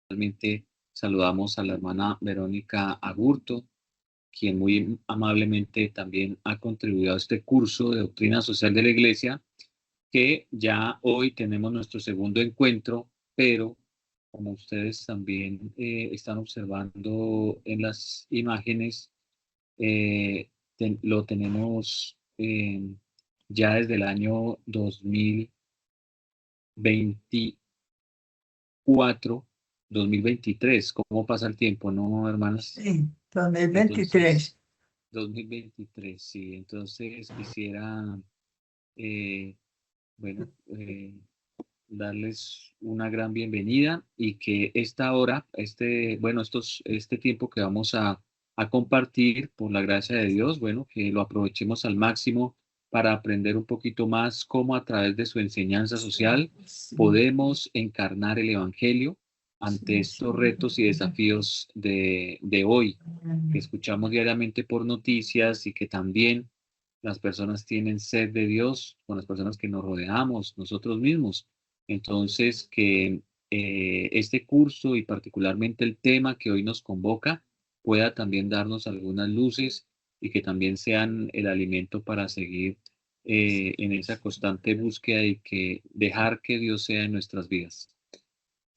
Realmente saludamos a la hermana Verónica Agurto, quien muy amablemente también ha contribuido a este curso de doctrina social de la Iglesia, que ya hoy tenemos nuestro segundo encuentro, pero como ustedes también están observando en las imágenes, lo tenemos ya desde el año 2024, 2023. ¿Cómo pasa el tiempo, no, hermanas? Sí, 2023. Entonces, 2023, sí. Entonces quisiera, eh, bueno, darles una gran bienvenida y que esta hora, este tiempo que vamos a compartir por la gracia de Dios, bueno, que lo aprovechemos al máximo para aprender un poquito más cómo a través de su enseñanza social podemos encarnar el Evangelio ante estos retos y desafíos de hoy, que escuchamos diariamente por noticias y que también las personas tienen sed de Dios con las personas que nos rodeamos, nosotros mismos. Entonces, que este curso y particularmente el tema que hoy nos convoca pueda también darnos algunas luces y que también sean el alimento para seguir en esa constante búsqueda y que dejar que Dios sea en nuestras vidas.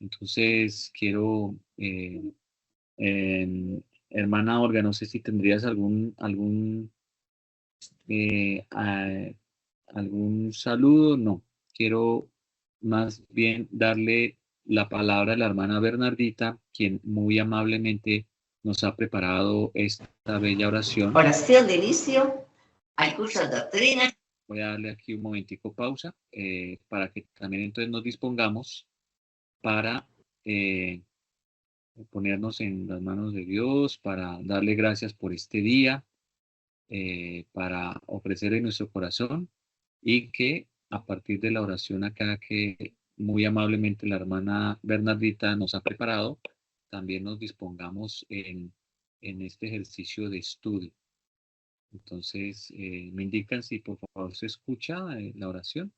Entonces, quiero, hermana Olga, no sé si tendrías eh, a- algún saludo. No, quiero más bien darle la palabra a la hermana Bernardita, quien muy amablemente nos ha preparado esta bella oración. Oración de inicio al curso de doctrina. Voy a darle aquí un momentico pausa para que también entonces nos dispongamos para ponernos en las manos de Dios, para darle gracias por este día, para ofrecer en nuestro corazón y que a partir de la oración acá que muy amablemente la hermana Bernardita nos ha preparado, también nos dispongamos en este ejercicio de estudio. Entonces, me indican si por favor se escucha la oración.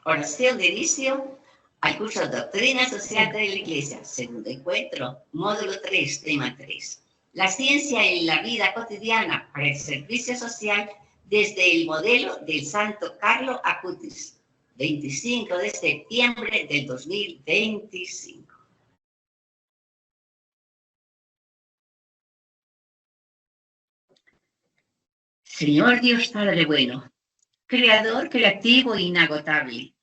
Oración de inicio al curso de doctrina social de la Iglesia. Segundo encuentro, módulo 3, tema 3. La ciencia en la vida cotidiana para el servicio social desde el modelo del Santo Carlo Acutis, 25 de septiembre del 2025. Señor Dios Padre bueno, Creador creativo e inagotable,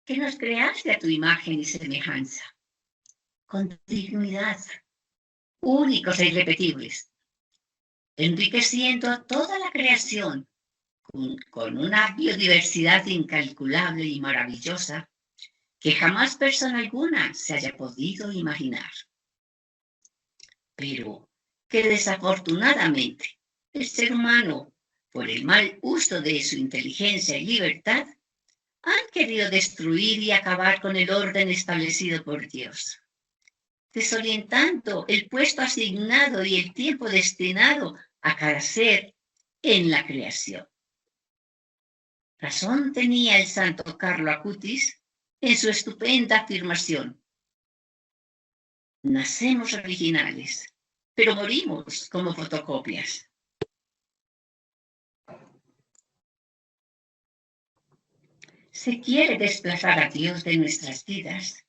que nos creaste a tu imagen y semejanza, con dignidad, únicos e irrepetibles, enriqueciendo toda la creación con una biodiversidad incalculable y maravillosa que jamás persona alguna se haya podido imaginar. Pero que desafortunadamente el ser humano, por el mal uso de su inteligencia y libertad, han querido destruir y acabar con el orden establecido por Dios, desorientando el puesto asignado y el tiempo destinado a cada ser en la creación. Razón tenía el santo Carlo Acutis en su estupenda afirmación: nacemos originales, pero morimos como fotocopias. Se quiere desplazar a Dios de nuestras vidas,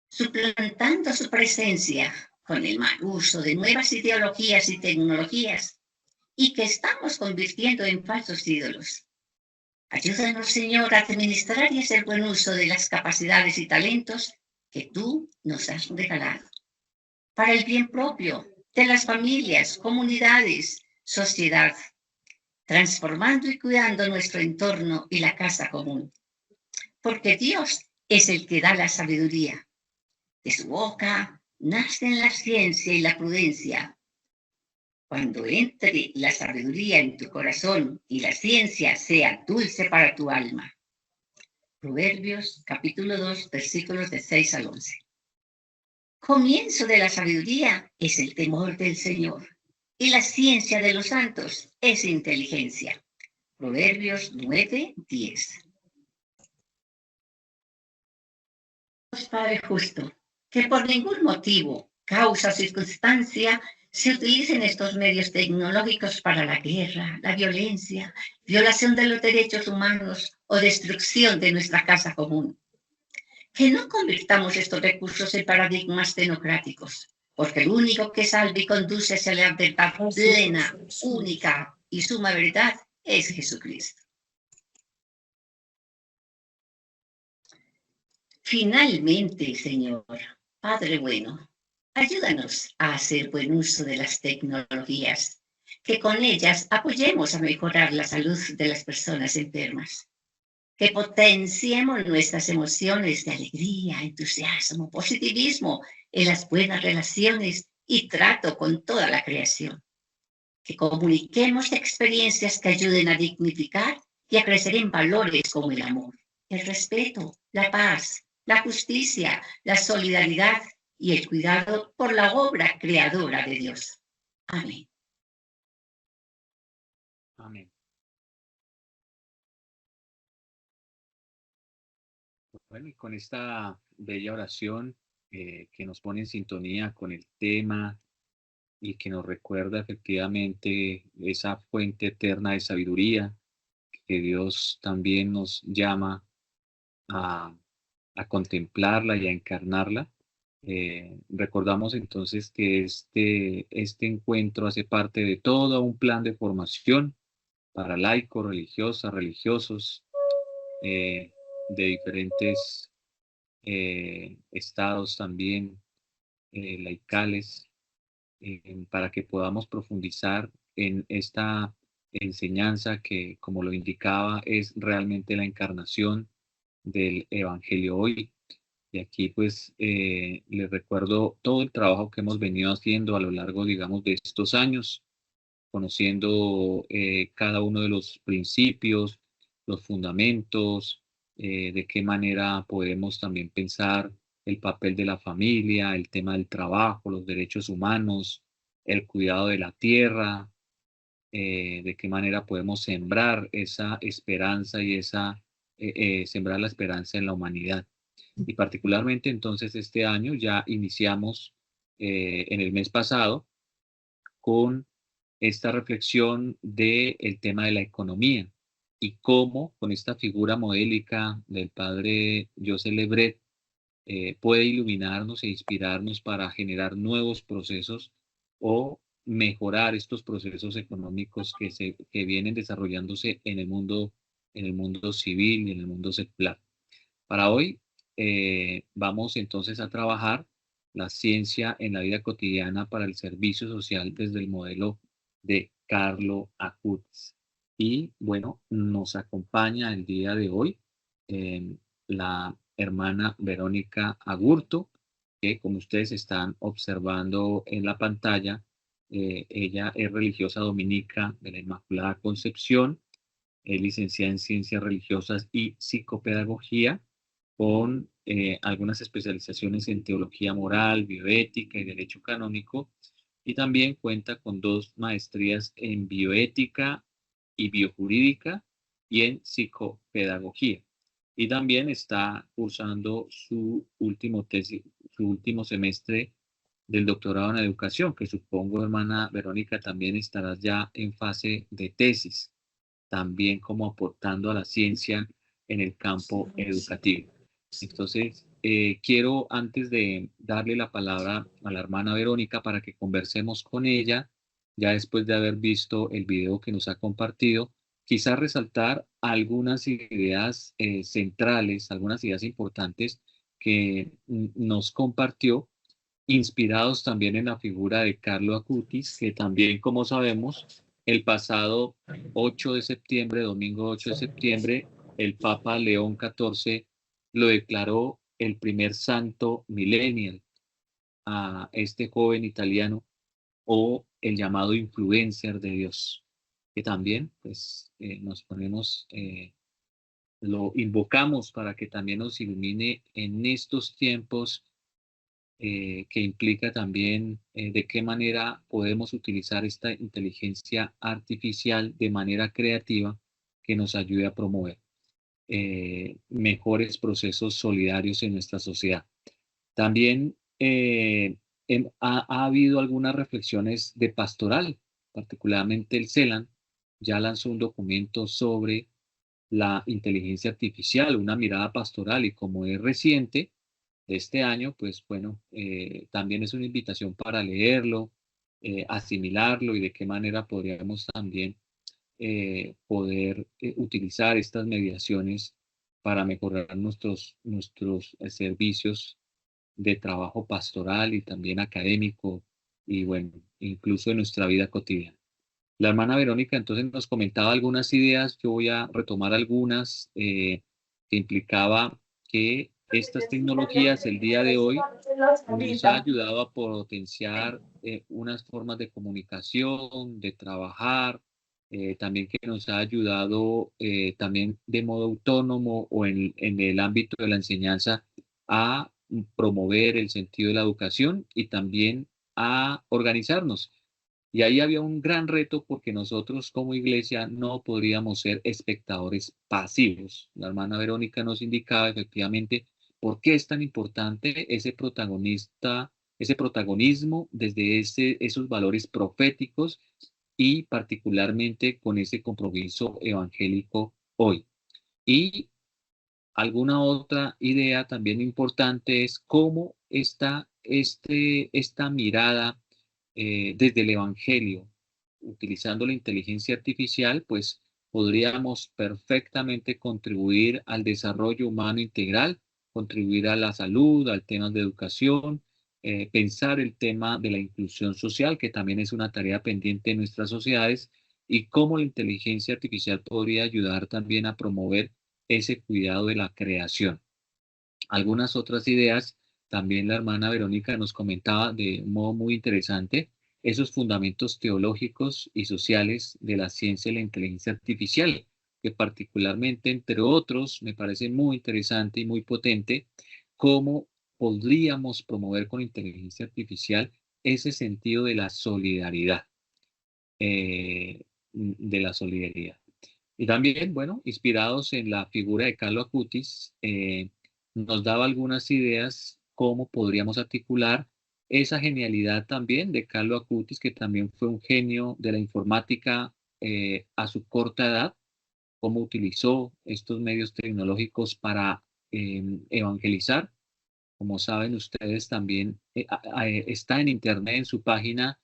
suplantando su presencia con el mal uso de nuevas ideologías y tecnologías, y que estamos convirtiendo en falsos ídolos. Ayúdanos, Señor, a administrar y hacer buen uso de las capacidades y talentos que tú nos has regalado, para el bien propio de las familias, comunidades, sociedad, transformando y cuidando nuestro entorno y la casa común. Porque Dios es el que da la sabiduría. De su boca nacen la ciencia y la prudencia. Cuando entre la sabiduría en tu corazón y la ciencia sea dulce para tu alma. Proverbios capítulo 2, versículos de 6 al 11. Comienzo de la sabiduría es el temor del Señor, y la ciencia de los santos es inteligencia. Proverbios 9, 10. Padre justo, que por ningún motivo, causa o circunstancia se utilicen estos medios tecnológicos para la guerra, la violencia, violación de los derechos humanos o destrucción de nuestra casa común. Que no convirtamos estos recursos en paradigmas democráticos, porque el único que salva y conduce hacia la verdad plena, única y suma verdad es Jesucristo. Finalmente, Señor, Padre bueno, ayúdanos a hacer buen uso de las tecnologías, que con ellas apoyemos a mejorar la salud de las personas enfermas, que potenciemos nuestras emociones de alegría, entusiasmo, positivismo en las buenas relaciones y trato con toda la creación, que comuniquemos experiencias que ayuden a dignificar y a crecer en valores como el amor, el respeto, la paz, la justicia, la solidaridad y el cuidado por la obra creadora de Dios. Amén. Amén. Bueno, y con esta bella oración que nos pone en sintonía con el tema y que nos recuerda efectivamente esa fuente eterna de sabiduría que Dios también nos llama a, a contemplarla y a encarnarla. Recordamos entonces que este encuentro hace parte de todo un plan de formación para laicos, religiosas, religiosos de diferentes estados también laicales, para que podamos profundizar en esta enseñanza que, como lo indicaba, es realmente la encarnación del Evangelio hoy. Y aquí pues les recuerdo todo el trabajo que hemos venido haciendo a lo largo, digamos, de estos años, conociendo cada uno de los principios, los fundamentos, de qué manera podemos también pensar el papel de la familia, el tema del trabajo, los derechos humanos, el cuidado de la tierra, de qué manera podemos sembrar esa esperanza y sembrar la esperanza en la humanidad. Y particularmente entonces este año ya iniciamos en el mes pasado con esta reflexión del tema de la economía y cómo con esta figura modélica del padre Joseph Lebret puede iluminarnos e inspirarnos para generar nuevos procesos o mejorar estos procesos económicos que vienen desarrollándose en el mundo civil y en el mundo secular. Para hoy vamos entonces a trabajar la ciencia en la vida cotidiana para el servicio social desde el modelo de Carlo Acutis. Y bueno, nos acompaña el día de hoy la hermana Verónica Agurto, que como ustedes están observando en la pantalla, ella es religiosa dominica de la Inmaculada Concepción, es licenciada en Ciencias Religiosas y Psicopedagogía, con algunas especializaciones en teología moral, bioética y derecho canónico, y también cuenta con 2 maestrías en bioética y biojurídica y en psicopedagogía. Y también está cursando su último semestre del doctorado en educación, que supongo, hermana Verónica, también estarás ya en fase de tesis, también como aportando a la ciencia en el campo educativo. Entonces, quiero antes de darle la palabra a la hermana Verónica para que conversemos con ella, ya después de haber visto el video que nos ha compartido, quizás resaltar algunas ideas centrales, algunas ideas importantes que nos compartió, inspirados también en la figura de Carlo Acutis, que también, como sabemos, el pasado 8 de septiembre, domingo 8 de septiembre, el Papa León XIV lo declaró el primer santo millennial a este joven italiano, o el llamado influencer de Dios, que también pues nos ponemos, lo invocamos para que también nos ilumine en estos tiempos, que implica también de qué manera podemos utilizar esta inteligencia artificial de manera creativa que nos ayude a promover mejores procesos solidarios en nuestra sociedad. También ha habido algunas reflexiones de pastoral, particularmente el CELAN ya lanzó un documento sobre la inteligencia artificial, una mirada pastoral, y como es reciente de este año, pues bueno, también es una invitación para leerlo, asimilarlo y de qué manera podríamos también poder utilizar estas mediaciones para mejorar nuestros servicios de trabajo pastoral y también académico y bueno, incluso en nuestra vida cotidiana. La hermana Verónica entonces nos comentaba algunas ideas, yo voy a retomar algunas que implicaba que estas tecnologías el día de hoy nos ha ayudado a potenciar unas formas de comunicación, de trabajar, también que nos ha ayudado también de modo autónomo o en el ámbito de la enseñanza a promover el sentido de la educación y también a organizarnos. Y ahí había un gran reto porque nosotros como iglesia no podríamos ser espectadores pasivos. La hermana Verónica nos indicaba efectivamente por qué es tan importante ese protagonista, ese protagonismo desde esos valores proféticos y particularmente con ese compromiso evangélico hoy. Y alguna otra idea también importante es cómo está esta mirada desde el Evangelio, utilizando la inteligencia artificial, pues podríamos perfectamente contribuir al desarrollo humano integral, contribuir a la salud, al tema de educación, pensar el tema de la inclusión social, que también es una tarea pendiente en nuestras sociedades, y cómo la inteligencia artificial podría ayudar también a promover ese cuidado de la creación. Algunas otras ideas, también la hermana Verónica nos comentaba de un modo muy interesante, esos fundamentos teológicos y sociales de la ciencia y la inteligencia artificial, que particularmente, entre otros, me parece muy interesante y muy potente, cómo podríamos promover con inteligencia artificial ese sentido de la solidaridad. Y también, bueno, inspirados en la figura de Carlo Acutis, nos daba algunas ideas cómo podríamos articular esa genialidad también de Carlo Acutis, que también fue un genio de la informática a su corta edad, cómo utilizó estos medios tecnológicos para evangelizar. Como saben ustedes, también está en internet, en su página,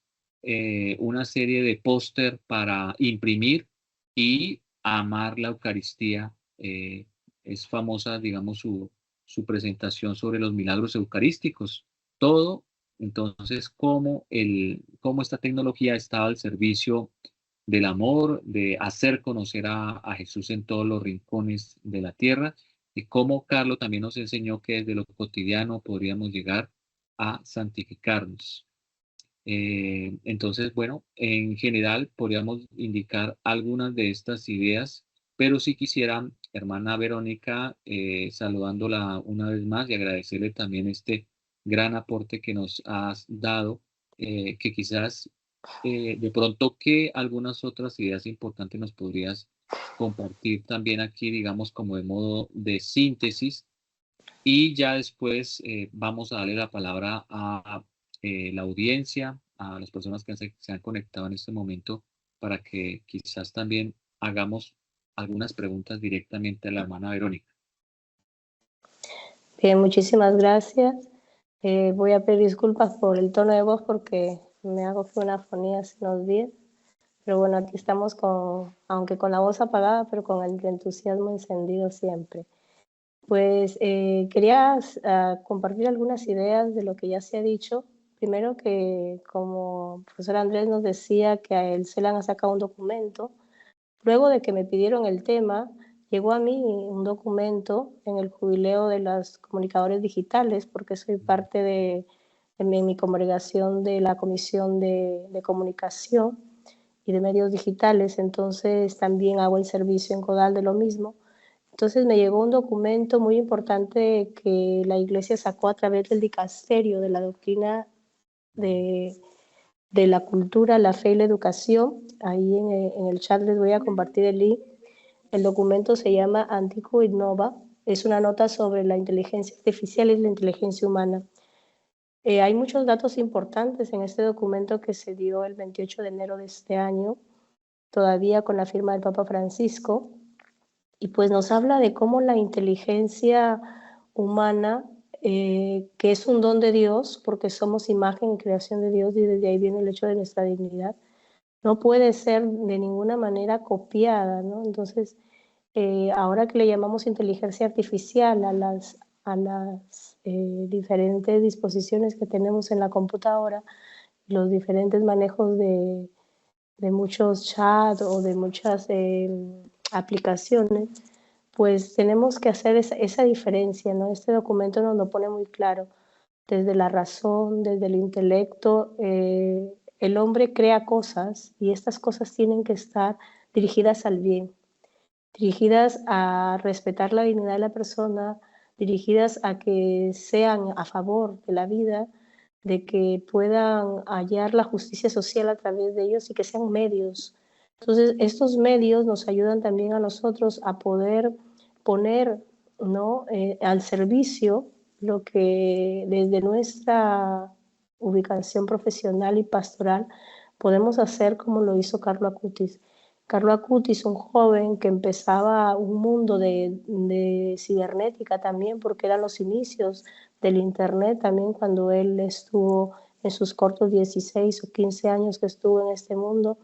una serie de póster para imprimir y amar la Eucaristía. Es famosa, digamos, su presentación sobre los milagros eucarísticos. Todo, entonces, cómo esta tecnología estaba al servicio del amor, de hacer conocer a Jesús en todos los rincones de la tierra, y cómo Carlos también nos enseñó que desde lo cotidiano podríamos llegar a santificarnos. Entonces, bueno, en general podríamos indicar algunas de estas ideas, pero si quisiera, hermana Verónica, saludándola una vez más y agradecerle también este gran aporte que nos has dado, que quizás de pronto que algunas otras ideas importantes nos podrías compartir también aquí, digamos, como de modo de síntesis, y ya después vamos a darle la palabra a la audiencia, a las personas que se han conectado en este momento, para que quizás también hagamos algunas preguntas directamente a la hermana Verónica. Bien, muchísimas gracias. Voy a pedir disculpas por el tono de voz porque me hago una afonía hace unos días. Pero bueno, aquí estamos aunque con la voz apagada, pero con el entusiasmo encendido siempre. Pues quería compartir algunas ideas de lo que ya se ha dicho. Primero que, como el profesor Andrés nos decía, que el CELAN ha sacado un documento. Luego de que me pidieron el tema, llegó a mí un documento en el jubileo de los comunicadores digitales, porque soy parte de mi congregación de la Comisión de Comunicación y de Medios Digitales, entonces también hago el servicio en CODAL de lo mismo. Entonces me llegó un documento muy importante que la Iglesia sacó a través del dicasterio de la doctrina de la cultura, la fe y la educación. Ahí en el chat les voy a compartir el link. El documento se llama Antiquo Innova. Es una nota sobre la inteligencia artificial y la inteligencia humana. Hay muchos datos importantes en este documento que se dio el 28 de enero de este año, todavía con la firma del Papa Francisco, y pues nos habla de cómo la inteligencia humana, que es un don de Dios, porque somos imagen y creación de Dios, y desde ahí viene el hecho de nuestra dignidad, no puede ser de ninguna manera copiada, ¿no? Entonces, ahora que le llamamos inteligencia artificial a las diferentes disposiciones que tenemos en la computadora, los diferentes manejos de muchos chats o de muchas aplicaciones, pues tenemos que hacer esa diferencia, ¿no? Este documento nos lo pone muy claro, desde la razón, desde el intelecto, el hombre crea cosas y estas cosas tienen que estar dirigidas al bien, dirigidas a respetar la dignidad de la persona, dirigidas a que sean a favor de la vida, de que puedan hallar la justicia social a través de ellos y que sean medios. Entonces, estos medios nos ayudan también a nosotros a poder poner, ¿no? Al servicio lo que desde nuestra ubicación profesional y pastoral podemos hacer, como lo hizo Carlo Acutis. Carlo Acutis, un joven que empezaba un mundo de cibernética también, porque eran los inicios del Internet también, cuando él estuvo en sus cortos 16 o 15 años que estuvo en este mundo.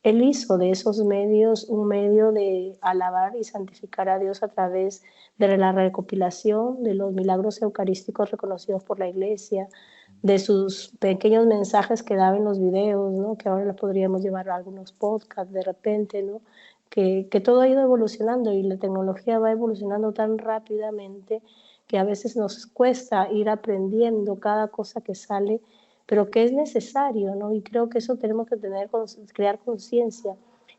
Él hizo de esos medios un medio de alabar y santificar a Dios a través de la recopilación de los milagros eucarísticos reconocidos por la Iglesia, de sus pequeños mensajes que daba en los videos, ¿no? Que ahora los podríamos llevar a algunos podcasts de repente, ¿no? Que todo ha ido evolucionando y la tecnología va evolucionando tan rápidamente que a veces nos cuesta ir aprendiendo cada cosa que sale, pero que es necesario, ¿no? Y creo que eso tenemos que crear conciencia,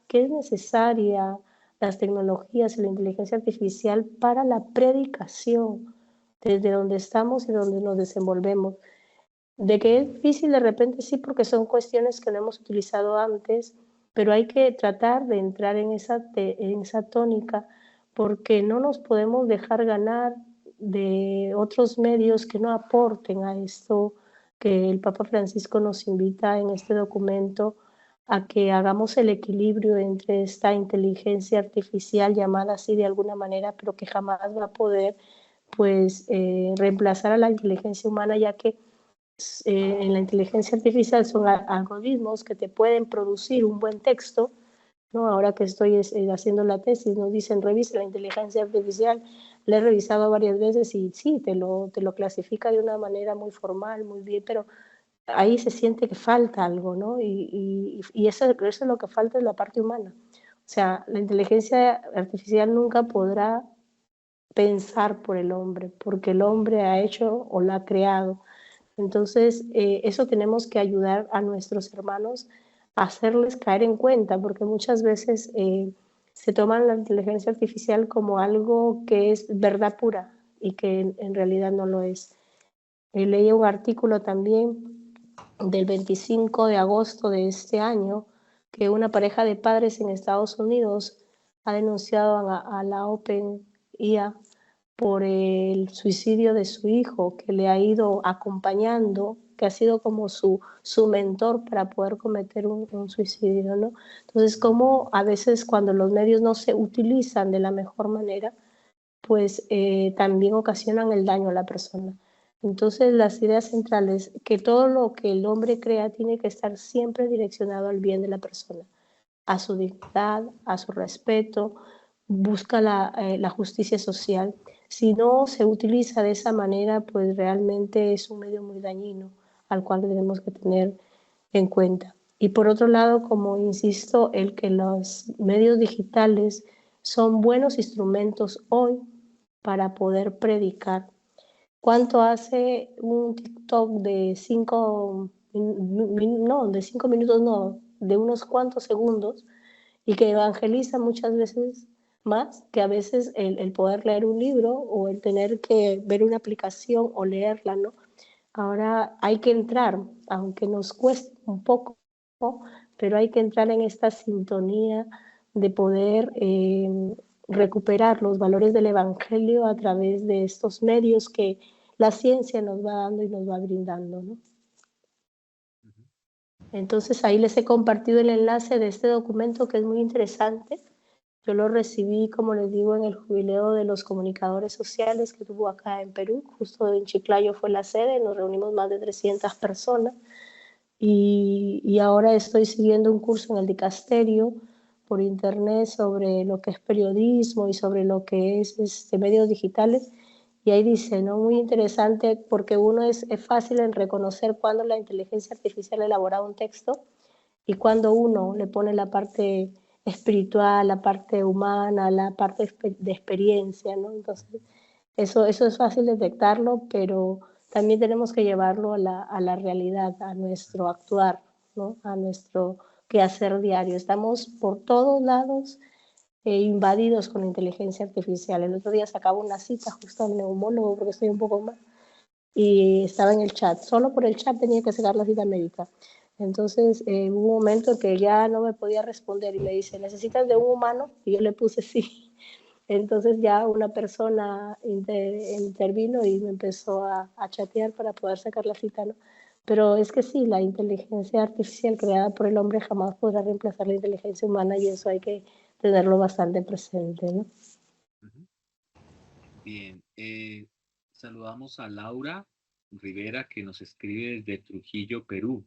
que es necesaria las tecnologías y la inteligencia artificial para la predicación, desde donde estamos y donde nos desenvolvemos. De que es difícil de repente sí, porque son cuestiones que no hemos utilizado antes, pero hay que tratar de entrar en esa tónica, porque no nos podemos dejar ganar de otros medios que no aporten a esto que el Papa Francisco nos invita en este documento, a que hagamos el equilibrio entre esta inteligencia artificial, llamada así de alguna manera, pero que jamás va a poder pues reemplazar a la inteligencia humana, ya que en la inteligencia artificial son algoritmos que te pueden producir un buen texto, ¿no? Ahora que estoy haciendo la tesis, nos dicen, revisa la inteligencia artificial, la he revisado varias veces y sí, te lo clasifica de una manera muy formal, muy bien, pero ahí se siente que falta algo, ¿no? Y eso es lo que falta, es la parte humana. O sea, la inteligencia artificial nunca podrá pensar por el hombre, porque el hombre ha hecho o la ha creado. Entonces, eso tenemos que ayudar a nuestros hermanos a hacerles caer en cuenta, porque muchas veces se toman la inteligencia artificial como algo que es verdad pura y que en realidad no lo es. Leí un artículo también del 25 de agosto de este año que una pareja de padres en Estados Unidos ha denunciado a la OpenAI por el suicidio de su hijo, que le ha ido acompañando, que ha sido como su mentor para poder cometer un suicidio, ¿no? Entonces, como a veces cuando los medios no se utilizan de la mejor manera, pues también ocasionan el daño a la persona. Entonces, las ideas centrales, que todo lo que el hombre crea tiene que estar siempre direccionado al bien de la persona, a su dignidad, a su respeto, busca la justicia social. Si no se utiliza de esa manera, pues realmente es un medio muy dañino al cual tenemos que tener en cuenta. Y por otro lado, como insisto, el que los medios digitales son buenos instrumentos hoy para poder predicar. ¿Cuánto hace un TikTok de 5 no, de 5 minutos, no, de unos cuantos segundos, y que evangeliza muchas veces más que a veces el poder leer un libro o el tener que ver una aplicación o leerla, ¿no? Ahora hay que entrar, aunque nos cueste un poco, ¿no? Pero hay que entrar en esta sintonía de poder recuperar los valores del Evangelio a través de estos medios que la ciencia nos va dando y nos va brindando, ¿no? Entonces ahí les he compartido el enlace de este documento que es muy interesante. Yo lo recibí, como les digo, en el jubileo de los comunicadores sociales que tuvo acá en Perú, justo en Chiclayo fue la sede, nos reunimos más de 300 personas y ahora estoy siguiendo un curso en el dicasterio por internet sobre lo que es periodismo y sobre lo que es medios digitales. Y ahí dice, ¿no? Muy interesante porque uno es fácil en reconocer cuando la inteligencia artificial elabora un texto y cuando uno le pone la parte espiritual, la parte humana, la parte de experiencia, ¿no? Entonces, eso es fácil detectarlo, pero también tenemos que llevarlo a la realidad, a nuestro actuar, ¿no? A nuestro quehacer diario. Estamos por todos lados invadidos con la inteligencia artificial. El otro día sacaba una cita justo al neumólogo porque estoy un poco mal y estaba en el chat. Solo por el chat tenía que sacar la cita médica. Entonces hubo un momento que ya no me podía responder y me dice, ¿necesitas de un humano? Y yo le puse sí. Entonces ya una persona intervino y me empezó a chatear para poder sacar la cita, ¿no? Pero es que sí, la inteligencia artificial creada por el hombre jamás podrá reemplazar la inteligencia humana y eso hay que tenerlo bastante presente, ¿no? Bien, saludamos a Laura Rivera que nos escribe desde Trujillo, Perú.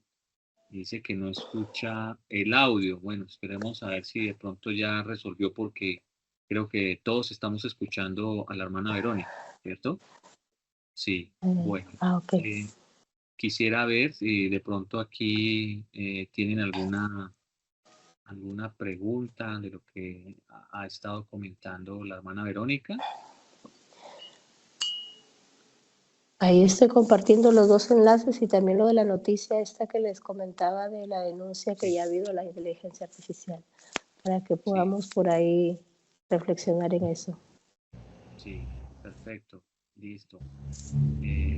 Dice que no escucha el audio. Bueno, esperemos a ver si de pronto ya resolvió porque creo que todos estamos escuchando a la hermana Verónica, ¿cierto? Sí, bueno. Ok. Quisiera ver si de pronto aquí tienen alguna pregunta de lo que ha estado comentando la hermana Verónica. Ahí estoy compartiendo los dos enlaces y también lo de la noticia esta que les comentaba de la denuncia que ya ha habido a la inteligencia artificial, para que podamos por ahí reflexionar en eso. Sí, perfecto, listo.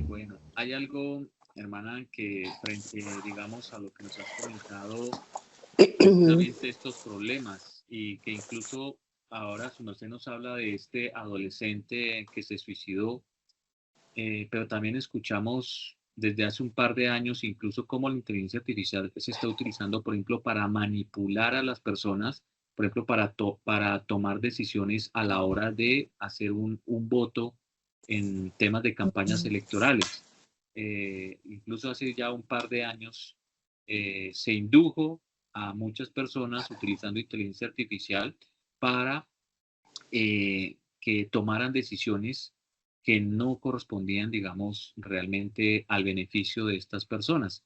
Bueno, hay algo, hermana, que frente, digamos, a lo que nos has comentado, precisamente estos problemas y que incluso ahora su merced nos habla de este adolescente que se suicidó, pero también escuchamos desde hace un par de años incluso cómo la inteligencia artificial se está utilizando, por ejemplo, para manipular a las personas, por ejemplo, para tomar decisiones a la hora de hacer un voto en temas de campañas electorales. Incluso hace ya un par de años se indujo a muchas personas utilizando inteligencia artificial para que tomaran decisiones que no correspondían, digamos, realmente al beneficio de estas personas.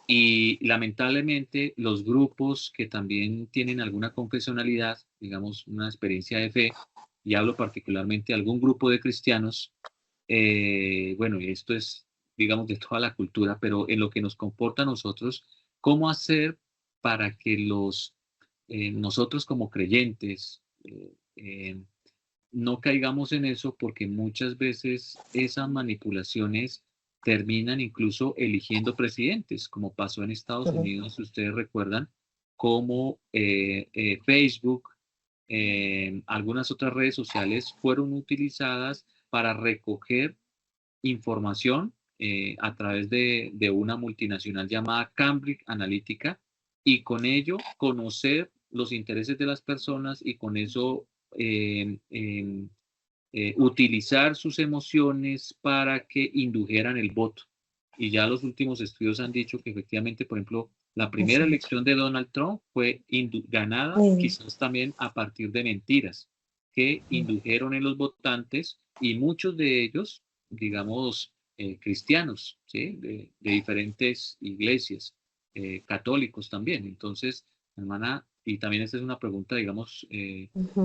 Y lamentablemente los grupos que también tienen alguna confesionalidad, digamos, una experiencia de fe, y hablo particularmente de algún grupo de cristianos, bueno, y esto es, digamos, de toda la cultura, pero en lo que nos comporta a nosotros, ¿cómo hacer para que nosotros como creyentes no caigamos en eso? Porque muchas veces esas manipulaciones terminan incluso eligiendo presidentes, como pasó en Estados Unidos, si ustedes recuerdan, como Facebook, algunas otras redes sociales fueron utilizadas para recoger información a través de una multinacional llamada Cambridge Analytica y con ello conocer los intereses de las personas y con eso utilizar sus emociones para que indujeran el voto. Y ya los últimos estudios han dicho que efectivamente, por ejemplo, la primera elección de Donald Trump fue ganada quizás también a partir de mentiras que indujeron en los votantes y muchos de ellos, digamos, cristianos, ¿sí? de diferentes iglesias, católicos también. Entonces, hermana, y también esta es una pregunta, digamos,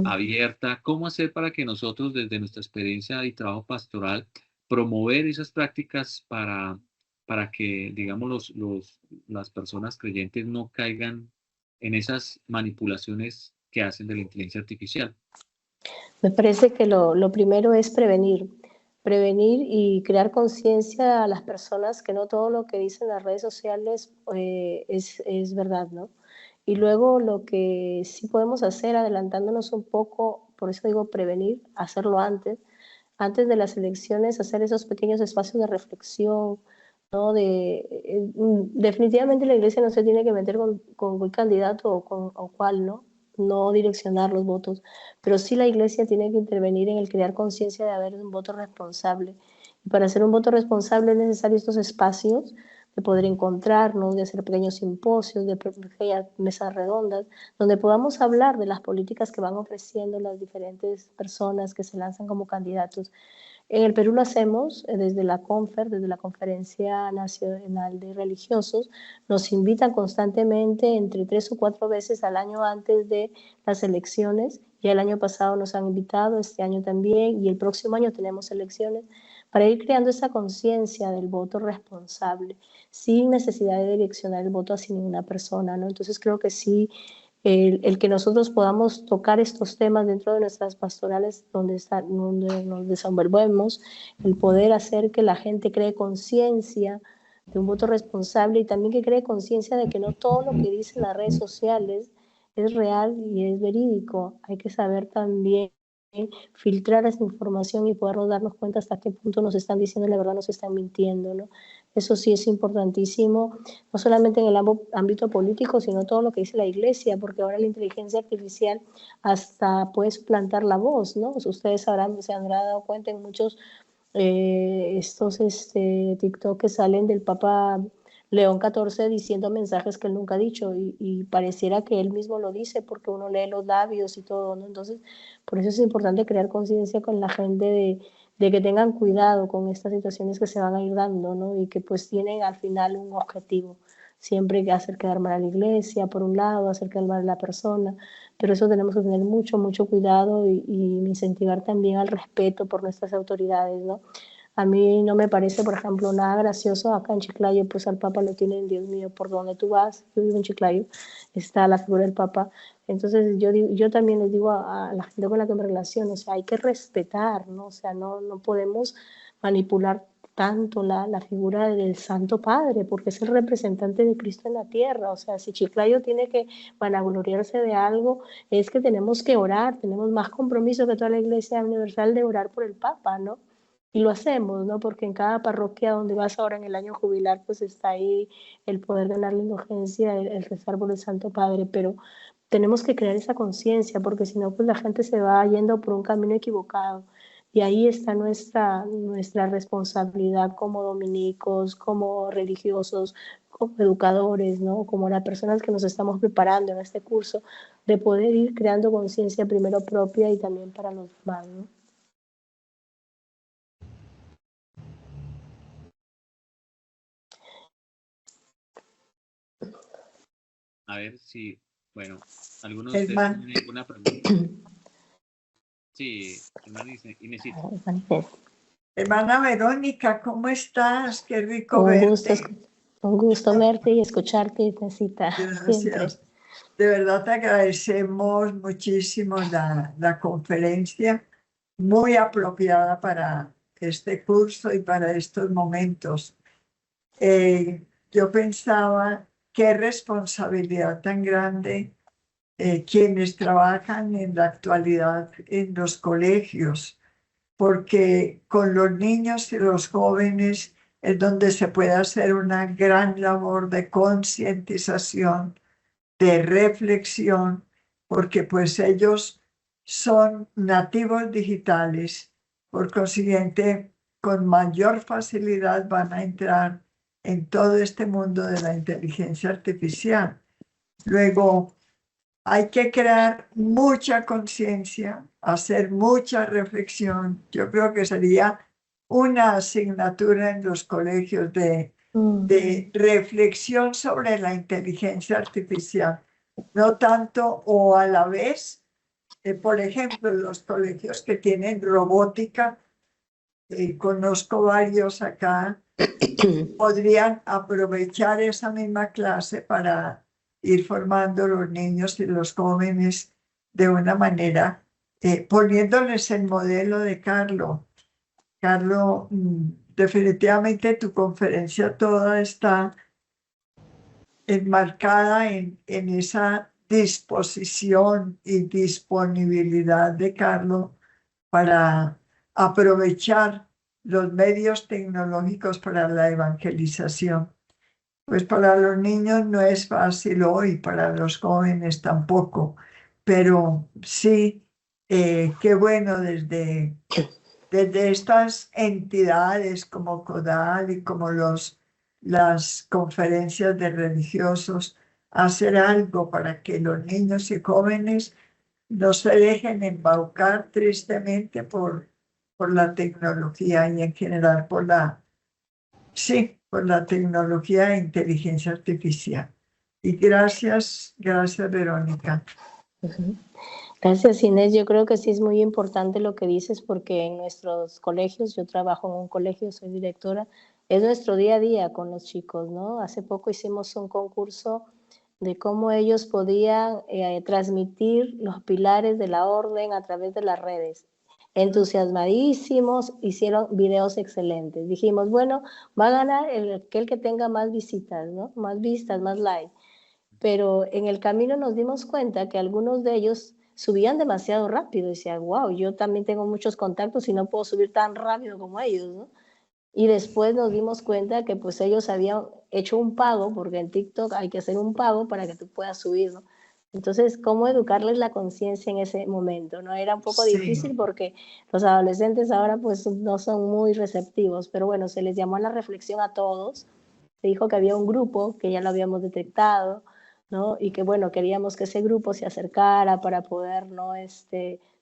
abierta. ¿Cómo hacer para que nosotros, desde nuestra experiencia y trabajo pastoral, promover esas prácticas para que, digamos, las personas creyentes no caigan en esas manipulaciones que hacen de la inteligencia artificial? Me parece que lo primero es prevenir y crear conciencia a las personas que no todo lo que dicen las redes sociales es verdad, ¿no? Y luego lo que sí podemos hacer, adelantándonos un poco, por eso digo prevenir, hacerlo antes, antes de las elecciones, hacer esos pequeños espacios de reflexión, ¿no? Definitivamente la iglesia no se tiene que meter con cuál candidato o cuál, ¿no? No direccionar los votos, pero sí la iglesia tiene que intervenir en el crear conciencia de haber un voto responsable. Y para hacer un voto responsable es necesario estos espacios de poder encontrarnos, de hacer pequeños simposios, de pequeñas mesas redondas, donde podamos hablar de las políticas que van ofreciendo las diferentes personas que se lanzan como candidatos. En el Perú lo hacemos desde la desde la Conferencia Nacional de Religiosos. Nos invitan constantemente entre 3 o 4 veces al año antes de las elecciones. Ya el año pasado nos han invitado, este año también, y el próximo año tenemos elecciones, para ir creando esa conciencia del voto responsable, sin necesidad de direccionar el voto hacia ninguna persona, ¿no? Entonces creo que sí, el que nosotros podamos tocar estos temas dentro de nuestras pastorales donde nos desenvolvemos, el poder hacer que la gente cree conciencia de un voto responsable y también que cree conciencia de que no todo lo que dicen las redes sociales es real y es verídico. Hay que saber también filtrar esa información y podernos darnos cuenta hasta qué punto nos están diciendo la verdad, nos están mintiendo, ¿no? Eso sí es importantísimo, no solamente en el ámbito político, sino todo lo que dice la iglesia, porque ahora la inteligencia artificial hasta puede suplantar la voz, ¿no? Ustedes se han dado cuenta en muchos estos TikTok que salen del Papa León XIV diciendo mensajes que él nunca ha dicho y pareciera que él mismo lo dice porque uno lee los labios y todo, ¿no? Entonces, por eso es importante crear conciencia con la gente de que tengan cuidado con estas situaciones que se van a ir dando, ¿no? Y que pues tienen al final un objetivo, siempre que hacer quedar mal a la iglesia, por un lado, hacer quedar mal a la persona, pero eso tenemos que tener mucho, mucho cuidado y incentivar también al respeto por nuestras autoridades, ¿no? A mí no me parece, por ejemplo, nada gracioso. Acá en Chiclayo, pues al Papa lo tienen, Dios mío, por donde tú vas. Yo vivo en Chiclayo, está la figura del Papa. Entonces yo también les digo a la gente con la que me relaciono, o sea, hay que respetar, ¿no? O sea, no podemos manipular tanto la figura del Santo Padre, porque es el representante de Cristo en la tierra. O sea, si Chiclayo tiene que vanagloriarse de algo, es que tenemos que orar, tenemos más compromiso que toda la Iglesia Universal de orar por el Papa, ¿no? Y lo hacemos, ¿no? Porque en cada parroquia donde vas ahora en el año jubilar, pues está ahí el poder ganar la indulgencia, el rezar por el Santo Padre, pero tenemos que crear esa conciencia, porque si no, pues la gente se va yendo por un camino equivocado. Y ahí está nuestra responsabilidad como dominicos, como religiosos, como educadores, ¿no? Como las personas que nos estamos preparando en este curso, de poder ir creando conciencia primero propia y también para los demás, ¿no? A ver si, bueno, algunos de ustedes tienen alguna pregunta. Sí, hermana Inesita. Hermana Verónica, ¿cómo estás? Qué rico verte. Un gusto verte y escucharte, Inesita. Gracias. De verdad te agradecemos muchísimo la conferencia, muy apropiada para este curso y para estos momentos. Yo pensaba, qué responsabilidad tan grande quienes trabajan en la actualidad en los colegios, porque con los niños y los jóvenes es donde se puede hacer una gran labor de concientización, de reflexión, porque pues ellos son nativos digitales, por consiguiente, con mayor facilidad van a entrar en todo este mundo de la inteligencia artificial. Luego, hay que crear mucha conciencia, hacer mucha reflexión. Yo creo que sería una asignatura en los colegios de reflexión sobre la inteligencia artificial. No tanto o a la vez, por ejemplo, los colegios que tienen robótica, conozco varios acá, podrían aprovechar esa misma clase para ir formando a los niños y los jóvenes de una manera, poniéndoles el modelo de Carlo. Carlo, definitivamente tu conferencia toda está enmarcada en esa disposición y disponibilidad de Carlo para aprovechar los medios tecnológicos para la evangelización. Pues para los niños no es fácil hoy, para los jóvenes tampoco, pero sí, qué bueno desde estas entidades como CODAL y como las conferencias de religiosos, hacer algo para que los niños y jóvenes no se dejen embaucar tristemente por la tecnología y en general por la tecnología e inteligencia artificial. Y gracias Verónica. Gracias, Inés. Yo creo que sí es muy importante lo que dices porque en nuestros colegios, yo trabajo en un colegio, soy directora, es nuestro día a día con los chicos, ¿no? Hace poco hicimos un concurso de cómo ellos podían transmitir los pilares de la orden a través de las redes. Entusiasmadísimos, hicieron videos excelentes. Dijimos, bueno, va a ganar aquel que tenga más visitas, ¿no? Más vistas, más likes. Pero en el camino nos dimos cuenta que algunos de ellos subían demasiado rápido. Y decía, wow, yo también tengo muchos contactos y no puedo subir tan rápido como ellos, ¿no? Y después nos dimos cuenta que pues ellos habían hecho un pago, porque en TikTok hay que hacer un pago para que tú puedas subir, ¿no? Entonces, ¿cómo educarles la conciencia en ese momento? ¿No? Era un poco difícil porque los adolescentes ahora pues no son muy receptivos, pero bueno, se les llamó a la reflexión a todos. Se dijo que había un grupo que ya lo habíamos detectado, ¿no? Y que bueno, queríamos que ese grupo se acercara para poder, ¿no?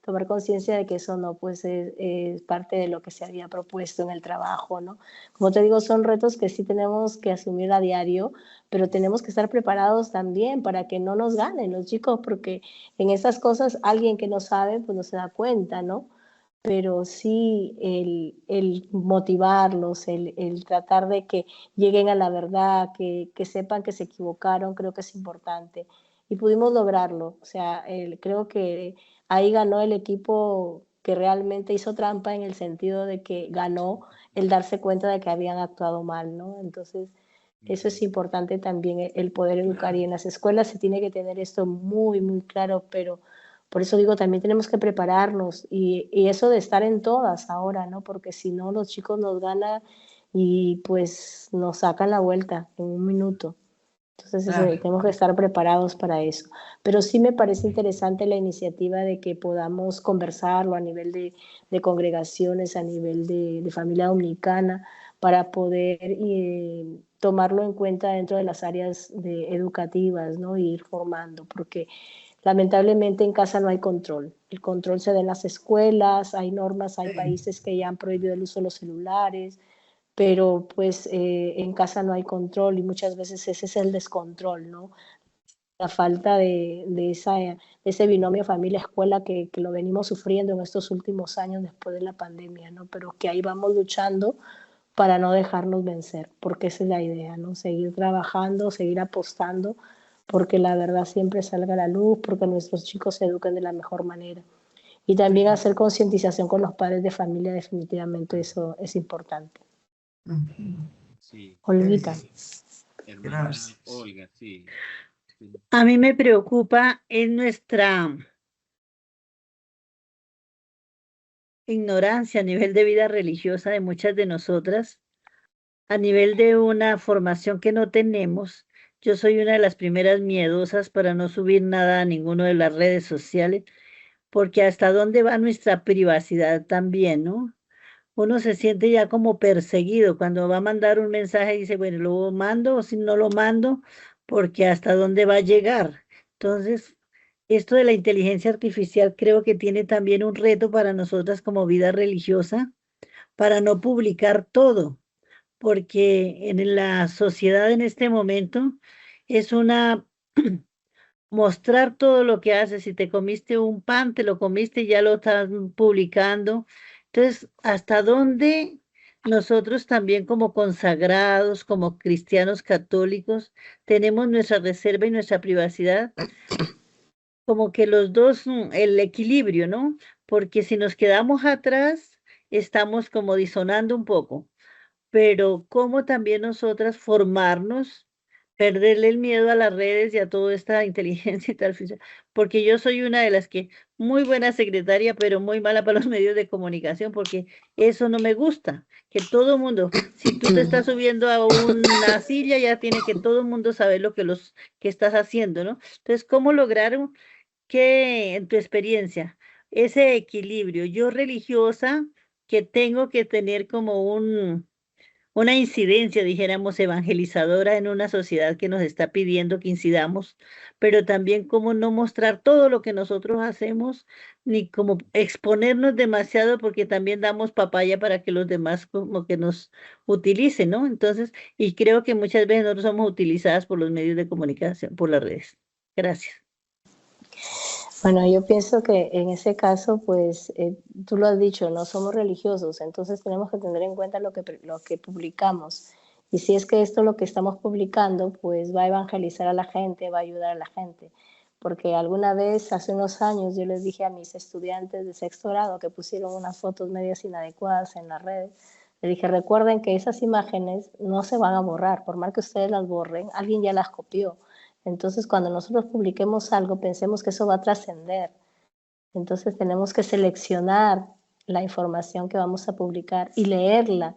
Tomar conciencia de que eso no pues es parte de lo que se había propuesto en el trabajo, ¿no? Como te digo, son retos que sí tenemos que asumir a diario, pero tenemos que estar preparados también para que no nos ganen los chicos, porque en esas cosas alguien que no sabe pues no se da cuenta, ¿no? Pero sí el motivarlos, el tratar de que lleguen a la verdad, que sepan que se equivocaron, creo que es importante. Y pudimos lograrlo, o sea, creo que ahí ganó el equipo que realmente hizo trampa en el sentido de que ganó el darse cuenta de que habían actuado mal, ¿no? Entonces, eso es importante también, el poder educar. Y en las escuelas se tiene que tener esto muy, muy claro, pero por eso digo, también tenemos que prepararnos y eso de estar en todas ahora, ¿no? Porque si no, los chicos nos ganan y pues nos sacan la vuelta en un minuto. Entonces, tenemos que estar preparados para eso. Pero sí me parece interesante la iniciativa de que podamos conversarlo a nivel de congregaciones, a nivel de familia dominicana, para poder tomarlo en cuenta dentro de las áreas educativas, ¿no? Y ir formando, porque lamentablemente en casa no hay control. El control se da en las escuelas, hay normas, hay países que ya han prohibido el uso de los celulares, pero pues en casa no hay control y muchas veces ese es el descontrol, ¿no? La falta de ese binomio familia-escuela que lo venimos sufriendo en estos últimos años después de la pandemia, ¿no? Pero que ahí vamos luchando para no dejarnos vencer, porque esa es la idea, ¿no? Seguir trabajando, seguir apostando, porque la verdad siempre salga a la luz, porque nuestros chicos se eduquen de la mejor manera. Y también hacer concientización con los padres de familia, definitivamente eso es importante. Sí, Olguita. hermana Olga, sí. A mí me preocupa en nuestra ignorancia a nivel de vida religiosa de muchas de nosotras, a nivel de una formación que no tenemos. Yo soy una de las primeras miedosas para no subir nada a ninguna de las redes sociales, porque hasta dónde va nuestra privacidad también, ¿no? Uno se siente ya como perseguido cuando va a mandar un mensaje y dice, bueno, ¿lo mando o si no lo mando? Porque hasta dónde va a llegar. Entonces, esto de la inteligencia artificial creo que tiene también un reto para nosotras como vida religiosa, para no publicar todo, porque en la sociedad en este momento es una mostrar todo lo que haces. Si te comiste un pan, te lo comiste y ya lo estás publicando. Entonces, ¿hasta dónde nosotros también como consagrados, como cristianos católicos, tenemos nuestra reserva y nuestra privacidad? Como que los dos, el equilibrio, ¿no? Porque si nos quedamos atrás, estamos como disonando un poco, pero cómo también nosotras formarnos perderle el miedo a las redes y a toda esta inteligencia artificial, porque yo soy una de las que muy buena secretaria, pero muy mala para los medios de comunicación, porque eso no me gusta, que todo el mundo, si tú te estás subiendo a una silla, ya tiene que todo el mundo saber lo que estás haciendo, ¿no? Entonces, ¿cómo lograr que, en tu experiencia, ese equilibrio? Yo religiosa, que tengo que tener como una incidencia, dijéramos, evangelizadora en una sociedad que nos está pidiendo que incidamos, pero también cómo no mostrar todo lo que nosotros hacemos, ni como exponernos demasiado, porque también damos papaya para que los demás como que nos utilicen, ¿no? Entonces, y creo que muchas veces nosotros somos utilizadas por los medios de comunicación, por las redes. Gracias. Bueno, yo pienso que en ese caso, pues tú lo has dicho, no somos religiosos, entonces tenemos que tener en cuenta lo que publicamos. Y si es que esto lo que estamos publicando, pues va a evangelizar a la gente, va a ayudar a la gente. Porque alguna vez, hace unos años, yo les dije a mis estudiantes de sexto grado que pusieron unas fotos medias inadecuadas en las redes, les dije, recuerden que esas imágenes no se van a borrar, por más que ustedes las borren, alguien ya las copió. Entonces, cuando nosotros publiquemos algo, pensemos que eso va a trascender. Entonces, tenemos que seleccionar la información que vamos a publicar y leerla.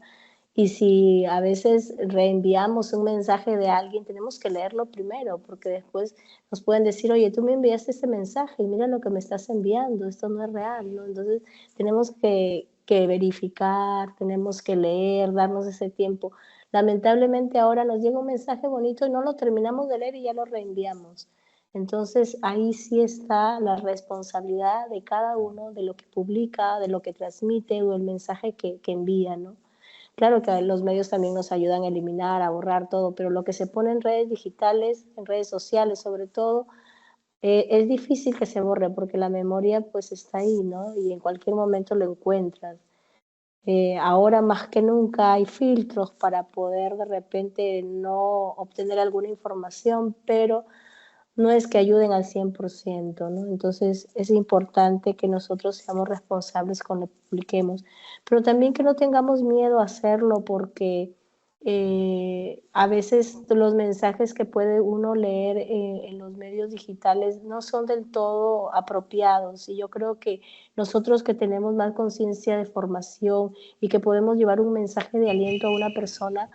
Y si a veces reenviamos un mensaje de alguien, tenemos que leerlo primero, porque después nos pueden decir, oye, tú me enviaste este mensaje y mira lo que me estás enviando, esto no es real, ¿no? Entonces, tenemos que verificar, tenemos que leer, darnos ese tiempo. Lamentablemente ahora nos llega un mensaje bonito y no lo terminamos de leer y ya lo reenviamos. Entonces ahí sí está la responsabilidad de cada uno de lo que publica, de lo que transmite o el mensaje que envía, ¿no? Claro que los medios también nos ayudan a eliminar, a borrar todo, pero lo que se pone en redes digitales, en redes sociales sobre todo, es difícil que se borre porque la memoria pues está ahí, ¿no? Y en cualquier momento lo encuentras. Ahora más que nunca hay filtros para poder de repente no obtener alguna información, pero no es que ayuden al 100%, ¿no? Entonces es importante que nosotros seamos responsables con lo que publiquemos, pero también que no tengamos miedo a hacerlo porque a veces los mensajes que puede uno leer en los medios digitales no son del todo apropiados y yo creo que nosotros que tenemos más conciencia de formación y que podemos llevar un mensaje de aliento a una persona,